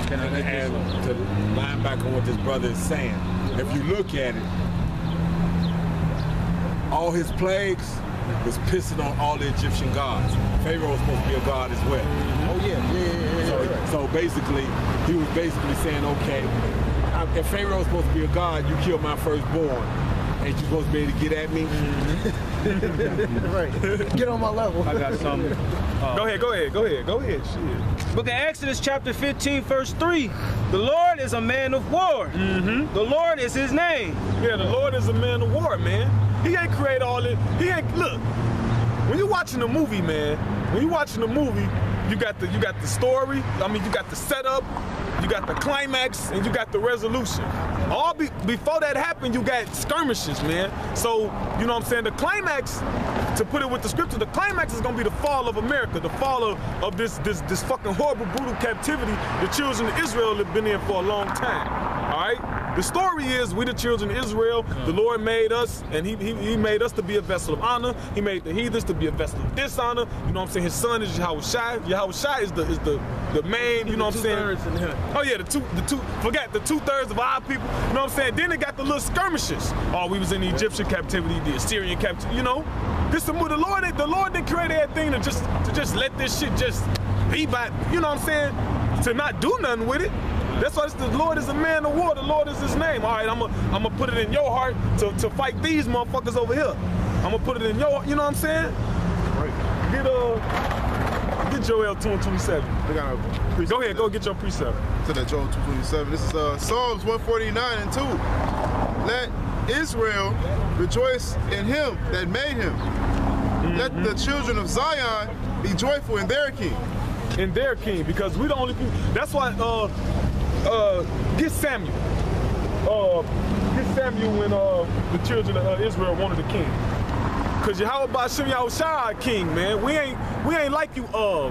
And to line back on what this brother is saying, if you look at it, all his plagues was pissing on all the Egyptian gods. Pharaoh was supposed to be a god as well. Oh yeah. So basically, he was basically saying, okay, if Pharaoh was supposed to be a god, you killed my firstborn. Ain't you supposed to be able to get at me? Right. Get on my level. I got something. Go ahead. Shit. Book of Exodus chapter 15 verse 3. The Lord is a man of war. The Lord is his name. Yeah, the Lord is a man of war, man. He ain't create all it. He ain't, look, when you're watching a movie, man, you got the story, I mean, you got the setup, you got the climax, and you got the resolution. All before that happened, you got skirmishes, man. So, you know what I'm saying? The climax, to put it with the scripture, the climax is gonna be the fall of America, the fall of this fucking horrible, brutal captivity the children of Israel have been in for a long time. All right? The story is, we the children of Israel, the Lord made us, and he made us to be a vessel of honor. He made the heathens to be a vessel of dishonor. You know what I'm saying? His son is Yahushua. Yahushua is the main, you know what I'm saying? Oh yeah, forget the 2/3 of our people. You know what I'm saying? Then they got the little skirmishes. Oh, we was in the Egyptian captivity, the Assyrian captivity. You know, the Lord didn't create everything to just let this shit just be by. You know what I'm saying? To not do nothing with it. That's why the Lord is a man of war. The Lord is his name. All right, I'm gonna put it in your heart to fight these motherfuckers over here. I'm gonna put it in your, you know what I'm saying? Right. Get Joel 2:27. Go ahead, go get your precept. To that Joel 2:27. This is Psalms 149 and 2. Let Israel rejoice in him that made him. Let the children of Zion be joyful in their king. In their king, because we the only people. That's why get Samuel. Get Samuel when the children of Israel wanted a king. Cause Yahweh Ba'Shem Yahushua king, man. We ain't like you you know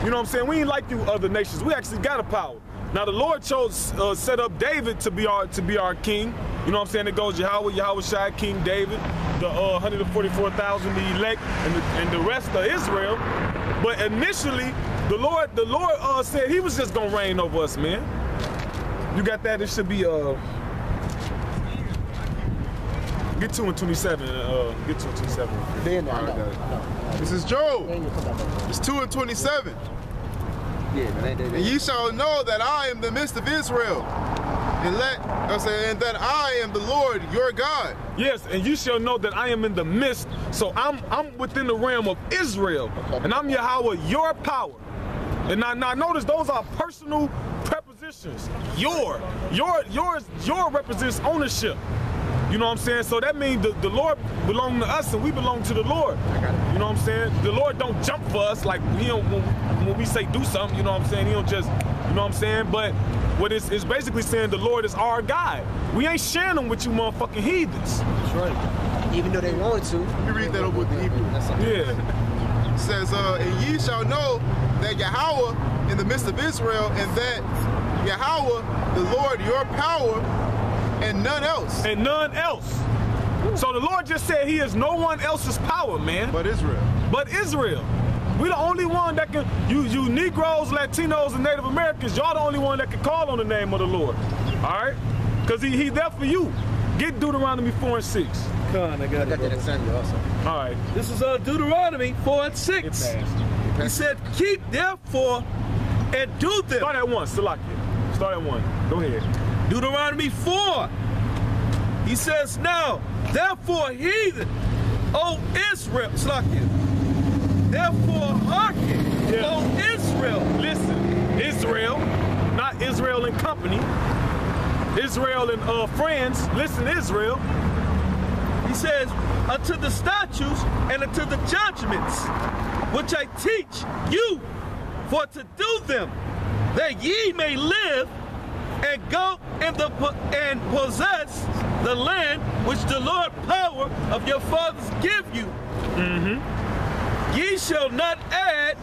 what I'm saying? We ain't like you other nations. We actually got a power. Now the Lord chose set up David to be our king. You know what I'm saying? It goes Yahushua, King David, the 144,000 the elect, and the rest of Israel. But initially, the Lord said he was just gonna reign over us, man. You got that? It should be get 2:27. Get 2:27. This is Joel. It's 2:27. And ye shall know that I am the midst of Israel, and that I am the Lord your God. Yes, and you shall know that I am in the midst. So I'm within the realm of Israel, and I'm Yahweh, your power. And now notice those are personal prepositions. Your represents ownership. You know what I'm saying? So that means the Lord belongs to us and we belong to the Lord. You know what I'm saying? The Lord don't jump for us like he don't, when we say do something, you know what I'm saying? He don't just, you know what I'm saying? But what it's basically saying the Lord is our guide. We ain't sharing them with you motherfucking heathens. That's right. Even though they wanted to. Let me read that over with the Hebrew. Yeah. It says, and ye shall know that Yahweh in the midst of Israel, and that Yahweh, the Lord, your power, and none else. And none else. So the Lord just said he is no one else's power, man. But Israel. But Israel. We the only one that can, you Negroes, Latinos, and Native Americans, y'all the only one that can call on the name of the Lord. All right? Because he there for you. Get Deuteronomy 4 and 6. I got that in Samuel also. All right. This is Deuteronomy 4 and 6. He said, keep therefore and do them. Start at 1, Salakia. Start at 1. Go ahead. Deuteronomy 4. He says, now, therefore heathen, O Israel, Salakia. Therefore hearken, O Israel. Listen, Israel, not Israel and company. Israel and friends. Listen, Israel. He says, unto the statutes and unto the judgments, which I teach you, for to do them, that ye may live and go and possess the land which the Lord power of your fathers give you. Ye shall not add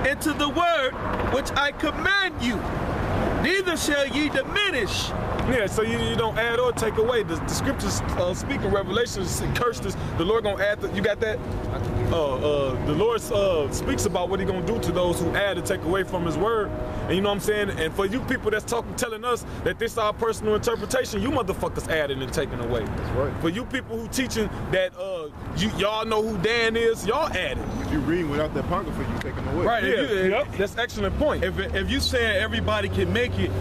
into the word which I command you, neither shall ye diminish. Yeah, so you don't add or take away. The scriptures speak in Revelation, curse this. The Lord gonna add, you got that? the Lord speaks about what He gonna do to those who add and take away from His word. And you know what I'm saying? And for you people that's telling us that this is our personal interpretation, you motherfuckers adding and taking away. That's right. For you people who teaching that y'all know who Dan is, y'all adding. If you reading without the apocrypha, you taking away. Right. Yeah, that's an excellent point. If you saying everybody can make it,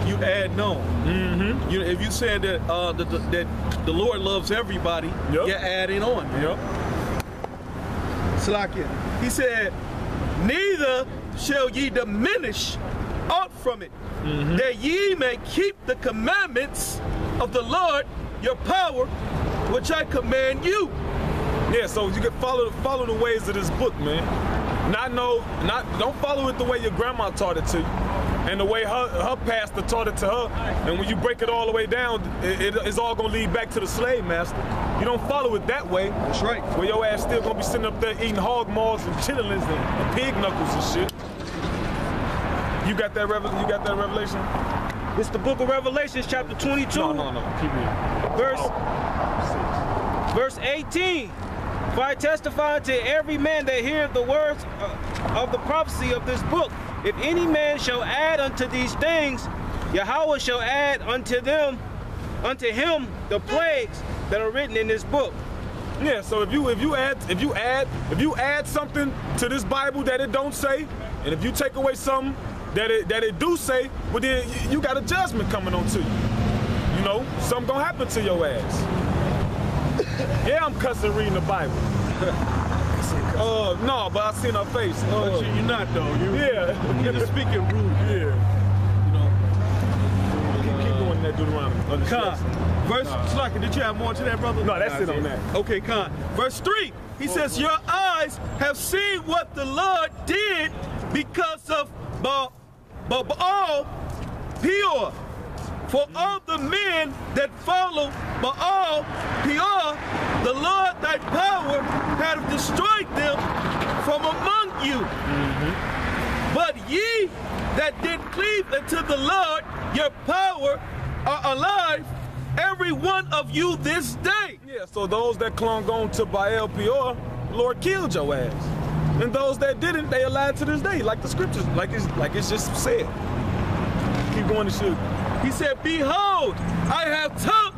you add no. Mm-hmm. If you saying that that the Lord loves everybody, Yep. you're adding on. Yep. Slakia. He said, neither shall ye diminish aught from it, that ye may keep the commandments of the Lord your power, which I command you. Yeah, so you can follow the ways of this book, man. Don't follow it the way your grandma taught it to you, and the way her pastor taught it to her. And when you break it all the way down, it's all gonna lead back to the slave master. You don't follow it that way. That's right. Where your ass still gonna be sitting up there eating hog maws and chitlins and pig knuckles and shit. You got that revelation? It's the book of Revelations, chapter 22. No. Keep reading. Verse 18. For I testify to every man that heareth the words of the prophecy of this book. If any man shall add unto these things, Yahweh shall add unto him the plagues that are written in this book. Yeah, so if you add something to this Bible that it don't say, and if you take away something that it do say, well then you got a judgment coming on to you. You know, something gonna happen to your ass. Yeah, I'm cussing reading the Bible. No, but I seen her face. But you're not though. Yeah. You're just speaking rude. Yeah. Keep going that Deuteronomy. Khan, verse Slakia, did you have more to that, brother? No, that's it on that. Okay, Khan. Verse 3, he says, your eyes have seen what the Lord did because of Baal Peor. For all the men that follow Baal Peor, the Lord thy power hath destroyed them from among you. But ye that did cleave unto the Lord, your power are alive, every one of you this day. Yeah, so those that clung on to Baal Peor, Lord killed your ass. And those that didn't, they alive to this day, like the scriptures, like it's just said. Keep going to shoot. He said, behold, I have taught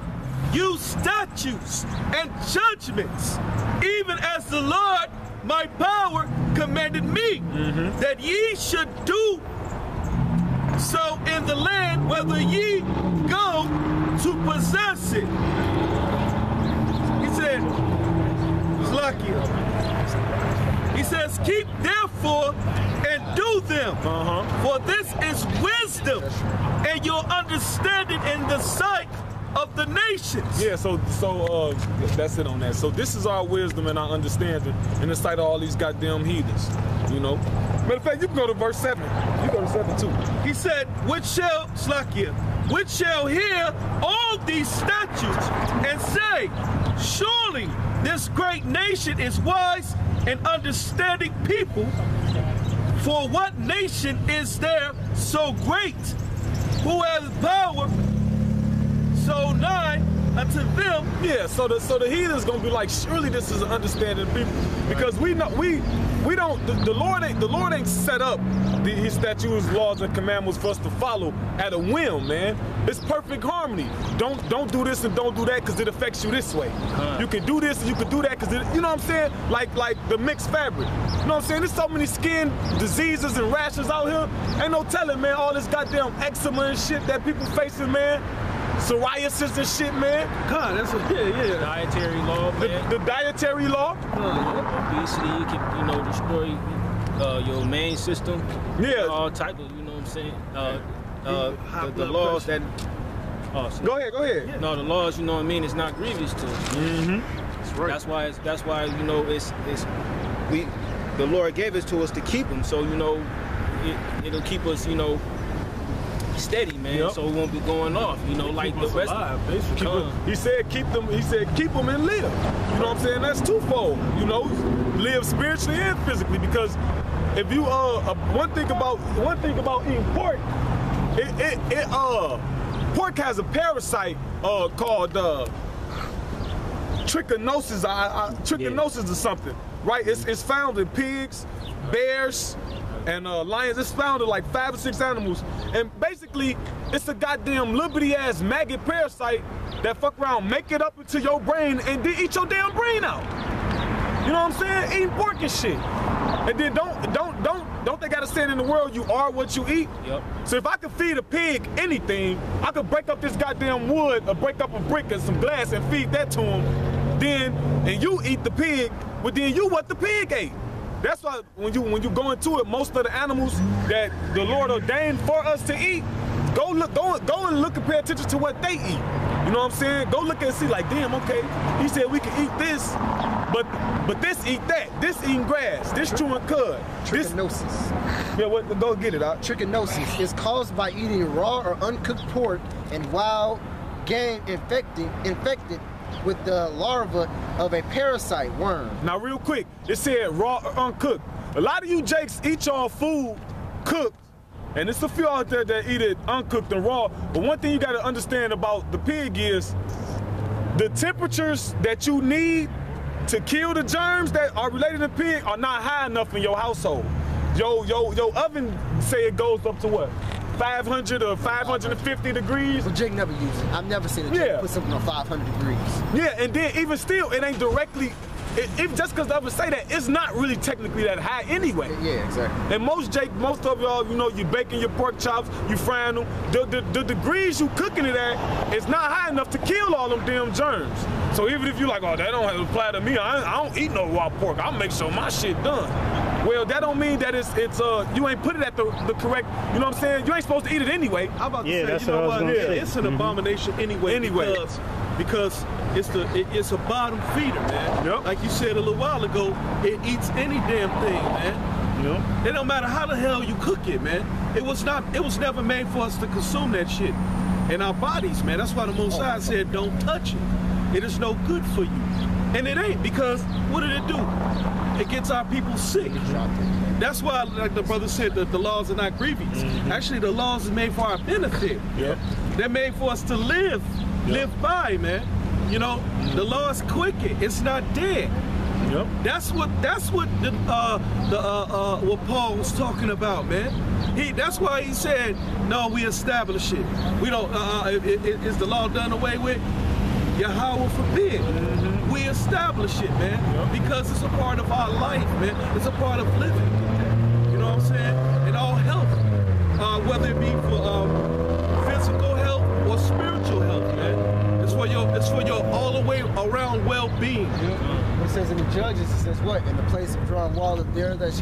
you statutes and judgments, even as the Lord my power commanded me, that ye should do so in the land whether ye go to possess it. He said, Slakia. He says, keep therefore and do them, for this is wisdom and your understanding in the sight of the nations. Yeah, so that's it on that. So this is our wisdom and our understanding in the sight of all these goddamn heathens, you know. Matter of fact, you can go to verse 7. You go to 7 too. He said, which shall hear all these statutes and say, surely this great nation is wise and understanding people. For what nation is there so great, who has power so nigh unto them? Yeah, so the heathens gonna be like, surely this is an understanding people, because we know we don't. The Lord ain't set up His statutes, laws, and commandments for us to follow at a whim, man. It's perfect harmony. Don't do this and don't do that because it affects you this way. You can do this and you can do that because you know what I'm saying? Like the mixed fabric. You know what I'm saying? There's so many skin diseases and rashes out here. Ain't no telling, man. All this goddamn eczema and shit that people facing, man. Psoriasis and shit, man. God, that's yeah. Dietary law, man. The dietary law. Obesity can, destroy your main system. Yeah. All type of, you know what I'm saying? The laws that. Go ahead. Yeah. No, the laws, you know what I mean, it's not grievous to us. That's right. That's why you know the Lord gave it to us to keep them. So it'll keep us, steady, man. Yep. So it won't be going off, like the rest alive, basically. He said keep them and live. You know what I'm saying? That's twofold. Live spiritually and physically, because if you one thing about eating pork, pork has a parasite called trichinosis, trichinosis or something. right? It's found in pigs, bears, and lions. It's found in like 5 or 6 animals. And basically, it's a goddamn liberty-ass maggot parasite that fuck around, make it up into your brain, and then eat your damn brain out. You know what I'm saying? Eating pork and shit. And then don't they gotta say in the world you are what you eat? Yep. So if I could feed a pig anything, I could break up this goddamn wood or break up a brick and some glass and feed that to him. And you eat the pig, but then you what the pig ate. That's why when you go into it, most of the animals that the Lord ordained for us to eat, go and look and pay attention to what they eat. You know what I'm saying? Go look and see like, damn, okay, he said we can eat this, but this eat that. This eating grass, this chewing cud. Trichinosis. Go get it out. Trichinosis is caused by eating raw or uncooked pork and wild game infected with the larva of a parasite worm. Now real quick, it said raw or uncooked. A lot of you jakes eat y'all food cooked, and it's a few out there that eat it uncooked and raw. But one thing you gotta understand about the pig is the temperatures that you need to kill the germs that are related to pig are not high enough in your household. Your oven say it goes up to what? 500 or 550 degrees. Well, Jake never used it. I've never seen a Jake put something on 500 degrees. Yeah, and then even still, it ain't directly, just because the others say that, it's not really technically that high anyway. Yeah, exactly. And most of y'all, you know, you baking your pork chops, you frying them, the degrees you cooking it at is not high enough to kill all them damn germs. So even if you like, oh, that don't apply to me, I don't eat no raw pork, I'll make sure my shit done. Well, that don't mean that it's you ain't put it at the correct, you know what I'm saying? You ain't supposed to eat it anyway. I'm about to say, you know what? It's an abomination anyway. Because it's a bottom feeder, man. Yep. Like you said a little while ago, it eats any damn thing, man. Yep. It don't matter how the hell you cook it, man. It was never made for us to consume that shit in our bodies, man. That's why the Most High said, don't touch it. It is no good for you. And it ain't, because what did it do? It gets our people sick. That's why, like the brother said, that the laws are not grievous. Actually, the laws are made for our benefit. Yep. They're made for us to live by, man. You know, the law is quicker. It's not dead. Yep. That's what what Paul was talking about, man. That's why he said, no, we establish it. We don't. Is the law done away with? Yahweh forbid. We establish it, man, because it's a part of our life, man. It's a part of living. You know what I'm saying? And all health, whether it be for physical health or spiritual health, man. It's for your all the way around well-being. It says in the Judges, it says what? In the place of drawing water there, that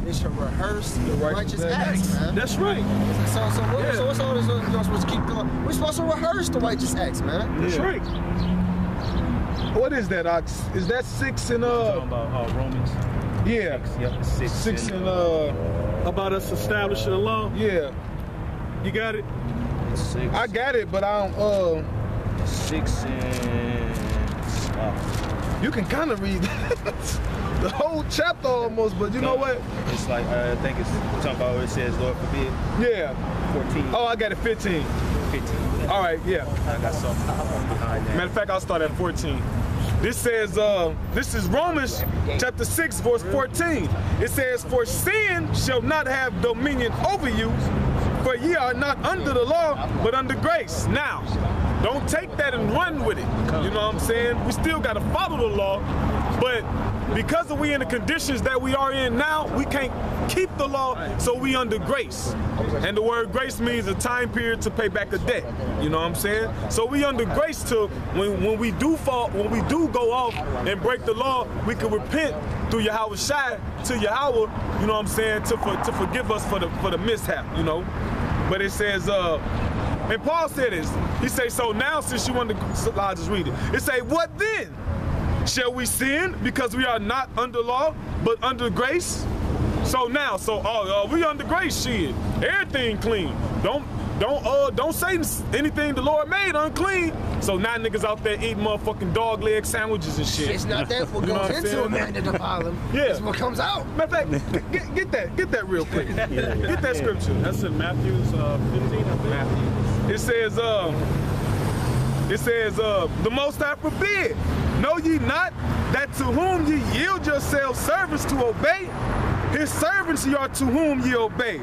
they shall rehearse the righteous acts, man. That's right. So what's all this you're supposed to keep going? We're supposed to rehearse the righteous acts, man. That's right. What is that, Ox? Is that 6 in Talking about Romans. Yeah. 6, yep, 6 in About us establishing the law. Yeah. You got it? 6. I got it, but I don't 6 and you can kind of read the whole chapter almost, but you know what? It's like I think it's talking about where it says Lord forbid. Yeah. 14. Oh, I got it 15. 15. All right, yeah. I got something behind that. Matter of fact, I'll start at 14. This says, this is Romans chapter 6, verse 14. It says, for sin shall not have dominion over you, for ye are not under the law, but under grace. Now, don't take that and run with it. You know what I'm saying? We still got to follow the law, but because we in the conditions that we are in now, we can't keep the law, so we under grace. And the word grace means a time period to pay back a debt. You know what I'm saying? So we under grace to when we do fall, when we do go off and break the law, we can repent through Yahweh Shai to Yahweh, you know what I'm saying, to forgive us for the mishap, you know. But it says, and Paul said this, he say, so now since you want to, I'll just read it. It say, what then? Shall we sin because we are not under law, but under grace? So now, we under grace, shit. Everything clean. Don't say anything the Lord made unclean. So now niggas out there eating motherfucking dog leg sandwiches and shit. It's not that what goes into a man to defile him. Yeah. It's what comes out. Matter of fact, get that real quick. Get that scripture. That's in Matthew 15, I think. It says, the Most High forbid. Know ye not that to whom ye yield yourselves servants to obey, his servants ye are to whom ye obey,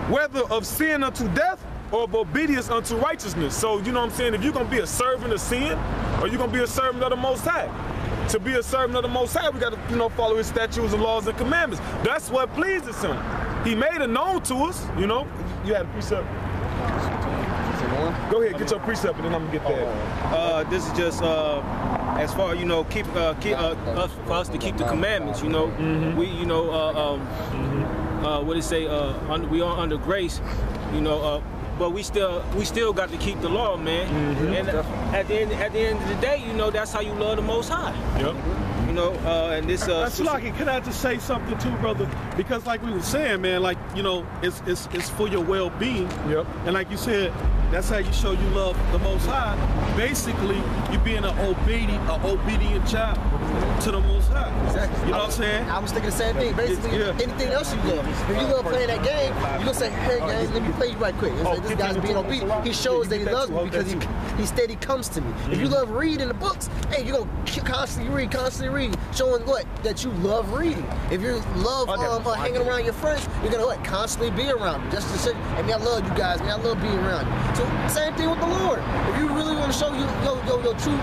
whether of sin unto death or of obedience unto righteousness. So, you know what I'm saying? If you're going to be a servant of sin, or you're going to be a servant of the Most High. To be a servant of the Most High, we got to, you know, follow his statutes and laws and commandments. That's what pleases him. He made it known to us, you know. You had a precept. Go ahead, get your precept, and then I'm gonna get that. This is just as far, you know, for us to keep the commandments. You know, we, you know, what do you say? We are under grace, you know. But we still got to keep the law, man. And at the end of the day, you know, that's how you love the Most High. Yep. You know, and this. Slaki, can I just say something too, brother? Because like we were saying, man, like, you know, it's for your well-being. Yep. And like you said, that's how you show you love the Most High. Basically, you being an obedient child to the Most High. Exactly. You know what I'm saying? I was thinking the same thing. Basically, anything else you love. If you love playing that game, you're going to say, hey, guys, let me play you right quick. Like, this guy's being obedient. He shows that he loves me because he steady comes to me. If you love reading the books, hey, you're going to constantly read, showing what? That you love reading. If you love hanging around your friends, you're going to what? Constantly be around them. Just to say, hey, man, I love you guys, man, I love being around you. So same thing with the Lord. If you really want to show your true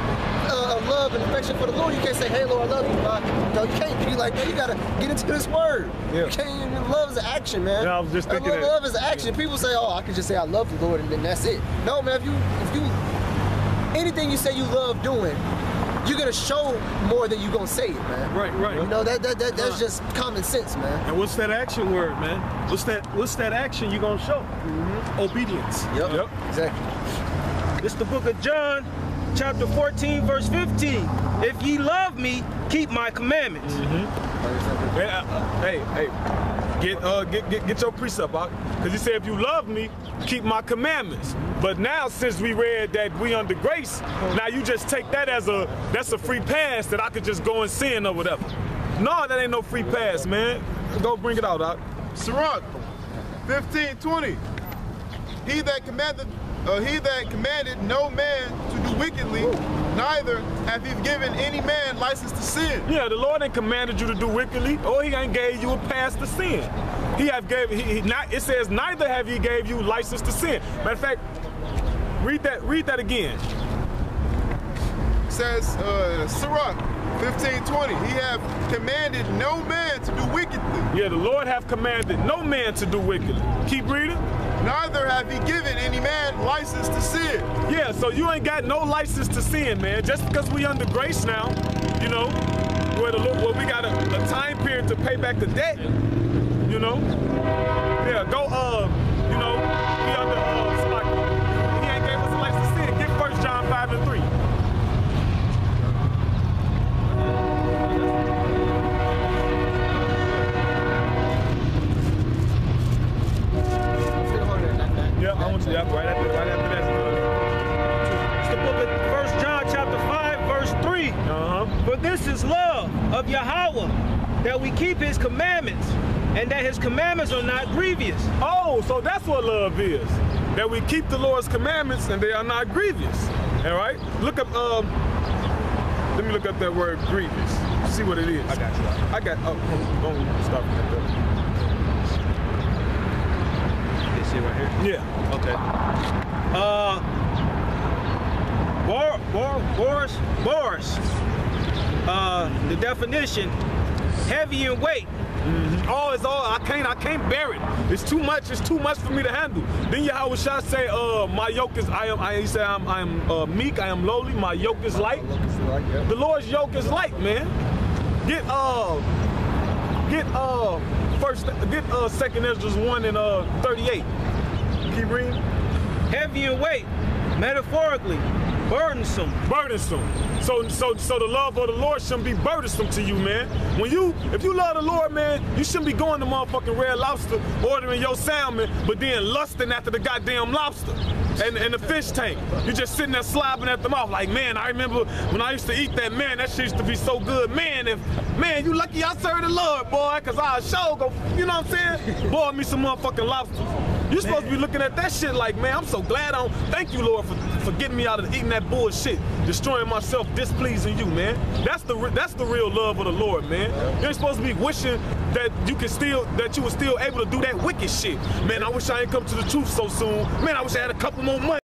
love and affection for the Lord, you can't say, hey, Lord, I love you, man. No, you can't be like that. You got to get into this word. Yeah. You can't, love is an action, man. Yeah, I was just thinking that. Love is an action. People say, oh, I can just say I love the Lord and then that's it. No, man, if you anything you say you love doing, you're gonna show more than you're gonna say it, man. Right. You know, that's just common sense, man. And what's that action word, man? What's that action you gonna show? Obedience. Yep. Exactly. This is the book of John, chapter 14, verse 15. If ye love me, keep my commandments. Hey, get your precept out. Because he said, if you love me, keep my commandments. But now, since we read that we under grace, now you just take that as that's a free pass that I could just go and sin or whatever. No, that ain't no free pass, man. Go bring it out, Doc. Sirach 15:20. He that commanded no man to do wickedly, neither hath he given any man license to sin. Yeah, the Lord ain't commanded you to do wickedly, or he ain't gave you a pass to sin. It says neither have he gave you license to sin. Matter of fact, read that again. It says Sirach 15:20. He hath commanded no man to do wickedly. Yeah, the Lord hath commanded no man to do wickedly. Keep reading. Neither have he given any man license to sin. Yeah, so you ain't got no license to sin, man. Just because we under grace now, you know, where we got a time period to pay back the debt, you know. Yeah, go, you know, we under, he ain't gave us a license to sin. Get 1 John 5:3. Yeah, I want to right after that. It's the book of 1 John chapter 5, verse 3. For this is love of Yahweh, that we keep his commandments, and that his commandments are not grievous. Oh, so that's what love is. That we keep the Lord's commandments and they are not grievous. All right? Look up, let me look up that word grievous. See what it is. I got you. Don't stop right there. Right here? Yeah. Okay. Boris. The definition: heavy in weight. Oh, it's all I can't bear it. It's too much. It's too much for me to handle. Then Yahweh shall say, my yoke is he said I am meek, I am lowly, my yoke is light. The Lord's yoke is light, man. Get 2nd Ezra 1 and 38. Keep reading. Heavy in weight, metaphorically, burdensome. So the love of the Lord shouldn't be burdensome to you, man. If you love the Lord, man, you shouldn't be going to motherfucking Red Lobster, ordering your salmon, but then lusting after the goddamn lobster and the fish tank. You just sitting there slobbing at the mouth like, man, I remember when I used to eat that, man, that shit used to be so good. Man, you lucky I serve the Lord, boy, because I'll sure go, you know what I'm saying? Boil me some motherfucking lobster. You're supposed to be looking at that shit like, man, I'm so glad thank you, Lord, for getting me out of eating that bullshit, destroying myself, displeasing you, man. That's the real love of the Lord, man. You ain't supposed to be wishing that you were still able to do that wicked shit. Man, I wish I ain't come to the truth so soon. Man, I wish I had a couple more months.